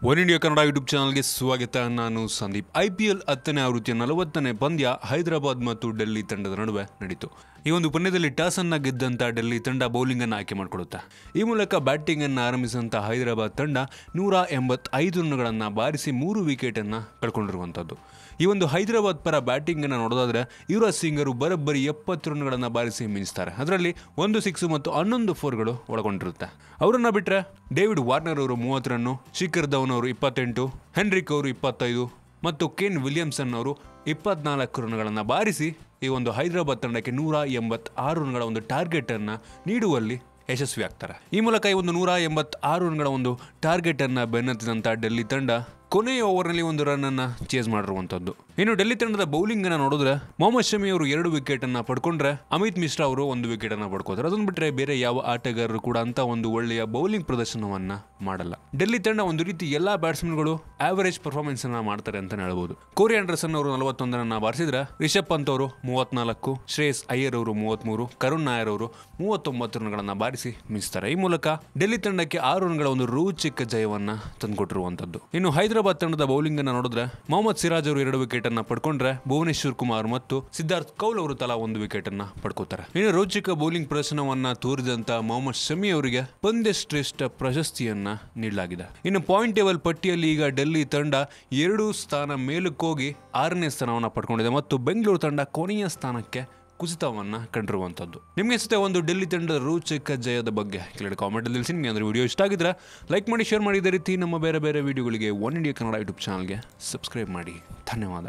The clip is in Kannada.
ಒನ್ ಇಂಡಿಯಾ ಕನ್ನಡ ಯೂಟ್ಯೂಬ್ ಚಾನಲ್ಗೆ ಸ್ವಾಗತ. ನಾನು ಸಂದೀಪ್. IPL 10ನೇ ಆವೃತ್ತಿಯ 40ನೇ ಪಂದ್ಯ ಹೈದರಾಬಾದ್ ಮತ್ತು ಡೆಲ್ಲಿ ತಂಡದ ನಡುವೆ ನಡೀತು. ಈ ಒಂದು ಪಂದ್ಯದಲ್ಲಿ ಟಾಸ್ ಅನ್ನು ಗೆದ್ದಂಥ ಡೆಲ್ಲಿ ತಂಡ ಬೌಲಿಂಗ್ ಅನ್ನು ಆಯ್ಕೆ ಮಾಡಿಕೊಳ್ಳುತ್ತೆ. ಈ ಮೂಲಕ ಬ್ಯಾಟಿಂಗ್ ಅನ್ನು ಆರಂಭಿಸಿದಂಥ ಹೈದರಾಬಾದ್ ತಂಡ 185 ರನ್ಗಳನ್ನು ಬಾರಿಸಿ 3 ವಿಕೆಟ್ ಅನ್ನು ಕಳ್ಕೊಂಡಿರುವಂಥದ್ದು. ಈ ಒಂದು ಹೈದರಾಬಾದ್ ಪರ ಬ್ಯಾಟಿಂಗ್ ಅನ್ನು ನೋಡೋದಾದ್ರೆ ಯುವರಾಜ್ ಸಿಂಗ್ ಅವರು ಬರೋಬ್ಬರಿ 70 ರನ್ಗಳನ್ನು ಬಾರಿಸಿ ಮಿಂಚ್ತಾರೆ. ಅದರಲ್ಲಿ 1 6 ಮತ್ತು 11 4ಗಳು ಒಳಗೊಂಡಿರುತ್ತೆ. ಅವರನ್ನ ಬಿಟ್ಟರೆ ಡೇವಿಡ್ ವಾರ್ನರ್ ಅವರು 30 ರನ್ನು, ಶಿಖರ್ ಧವನ್ ಅವರು 28, ಹೆನ್ರಿಕ್ ಅವರು 25 ಮತ್ತು ಕೇನ್ ವಿಲಿಯಮ್ಸನ್ ಅವರು 24 ರನ್ಗಳನ್ನು ಬಾರಿಸಿ ಈ ಒಂದು ಹೈದರಾಬಾದ್ ತಂಡಕ್ಕೆ 186 ರನ್ಗಳ ಒಂದು ಟಾರ್ಗೆಟ್ ಅನ್ನು ನೀಡುವಲ್ಲಿ ಯಶಸ್ವಿ ಆಗ್ತಾರೆ. ಈ ಮೂಲಕ ಈ ಒಂದು 186 ರನ್ಗಳ ಒಂದು ಟಾರ್ಗೆಟ್ ಅನ್ನು ಬೆನ್ನತ್ತಿದಂಥ ಡೆಲ್ಲಿ ತಂಡ ಕೊನೆಯ ಓವರ್ನಲ್ಲಿ ಒಂದು ರನ್ ಅನ್ನು ಚೇಸ್ ಮಾಡಿರುವಂಥದ್ದು. ಇನ್ನು ಡೆಲ್ಲಿ ತಂಡದ ಬೌಲಿಂಗ್ ಅನ್ನು ನೋಡಿದ್ರೆ ಮೊಹಮ್ಮದ್ ಶಮಿ ಅವರು 2 ವಿಕೆಟ್ ಅನ್ನು ಪಡ್ಕೊಂಡ್ರೆ ಅಮಿತ್ ಮಿಶ್ರಾ ಅವರು 1 ವಿಕೆಟ್ ಅನ್ನು ಪಡ್ಕೋತಾರೆ. ಅದನ್ನು ಬಿಟ್ಟರೆ ಬೇರೆ ಯಾವ ಆಟಗಾರರು ಕೂಡ ಅಂತ ಒಂದು ಒಳ್ಳೆಯ ಬೌಲಿಂಗ್ ಪ್ರದರ್ಶನವನ್ನ ಮಾಡಲ್ಲ. ಡೆಲ್ಲಿ ತಂಡ ಒಂದು ರೀತಿ ಎಲ್ಲಾ ಬ್ಯಾಟ್ಸ್ಮನ್ಗಳು ಆವರೇಜ್ ಪರ್ಫಾರ್ಮೆನ್ಸ್ ಅನ್ನ ಮಾಡ್ತಾರೆ ಅಂತ ಹೇಳ್ಬೋದು. ಕೋರಿ ಆಂಡರ್ಸನ್ ಅವರು 41 ರನ್ನ ಬಾರಿಸಿದ್ರೆ ರಿಷಬ್ ಪಂತ್ ಅವರು 34, ಶ್ರೇಯಸ್ ಅಯ್ಯರ್ ಅವರು 33, ಕರುಣ್ ನಾಯರ್ ಅವರು 39 ರನ್ಗಳನ್ನ ಬಾರಿಸಿ ಮಿಂಚ್ತಾರೆ. ಈ ಮೂಲಕ ಡೆಲ್ಲಿ ತಂಡಕ್ಕೆ 6 ರನ್ಗಳ ಒಂದು ರೋಚಕ ಜಯವನ್ನ ತಂದುಕೊಟ್ಟಿರುವಂತದ್ದು. ಇನ್ನು ಹೈದರಾಬಾದ್ ತಂಡದ ಬೌಲಿಂಗ್ ಅನ್ನು ನೋಡಿದ್ರೆ ಮೊಹಮ್ಮದ್ ಸಿರಾಜ್ ಅವರು 2 ವಿಕೆಟ್ ಅನ್ನ ಪಡ್ಕೊಂಡ್ರೆ ಭುವನೇಶ್ವರ್ ಕುಮಾರ್ ಮತ್ತು ಸಿದ್ಧಾರ್ಥ್ ಕೌಲ್ ಅವರು ತಲಾ 1 ವಿಕೆಟ್ ಅನ್ನ ಪಡ್ಕೋತಾರೆ. ಇನ್ನು ರೋಚಕ ಬೌಲಿಂಗ್ ಪ್ರದರ್ಶನವನ್ನ ತೋರಿದಂತ ಮೊಹಮ್ಮದ್ ಶಮಿ ಅವರಿಗೆ ಪಂದ್ಯ ಶ್ರೇಷ್ಠ ಪ್ರಶಸ್ತಿಯನ್ನ ನೀಡಲಾಗಿದೆ. ಇನ್ನು ಪಾಯಿಂಟ್ ಟೇಬಲ್ ಪಟ್ಟಿಯಲ್ಲಿ ಈಗ ಡೆಲ್ಲಿ ತಂಡ 2 ಸ್ಥಾನ ಮೇಲಕ್ಕೋಗಿ 6ನೇ ಸ್ಥಾನವನ್ನು ಪಡ್ಕೊಂಡಿದೆ ಮತ್ತು ಬೆಂಗಳೂರು ತಂಡ ಕೊನೆಯ ಸ್ಥಾನಕ್ಕೆ ಕುಸಿತವನ್ನ ಕಂಡಿರುವಂತದ್ದು. ನಿಮಗೆ ಅನಿಸುತ್ತೆ ಒಂದು ಡೆಲ್ಲಿ ತಂಡದ ರೋಚಕ ಜಯದ ಬಗ್ಗೆ ಕೆಳಗಡೆ ಕಾಮೆಂಟ್ ಅಲ್ಲಿ ತಿಳಿಸಿ. ನಿಮಗೆ ಅಂದ್ರೆ ವಿಡಿಯೋ ಇಷ್ಟ ಆಗಿದ್ರೆ ಲೈಕ್ ಮಾಡಿ, ಶೇರ್ ಮಾಡಿ. ಇದೇ ರೀತಿ ನಮ್ಮ ಬೇರೆ ಬೇರೆ ವಿಡಿಯೋಗಳಿಗೆ ಒನ್ ಇಂಡಿಯಾ ಕನ್ನಡ ಯೂಟ್ಯೂಬ್ ಚಾನಲ್ಗೆ ಸಬ್ಸ್ಕ್ರೈಬ್ ಮಾಡಿ. ಧನ್ಯವಾದ.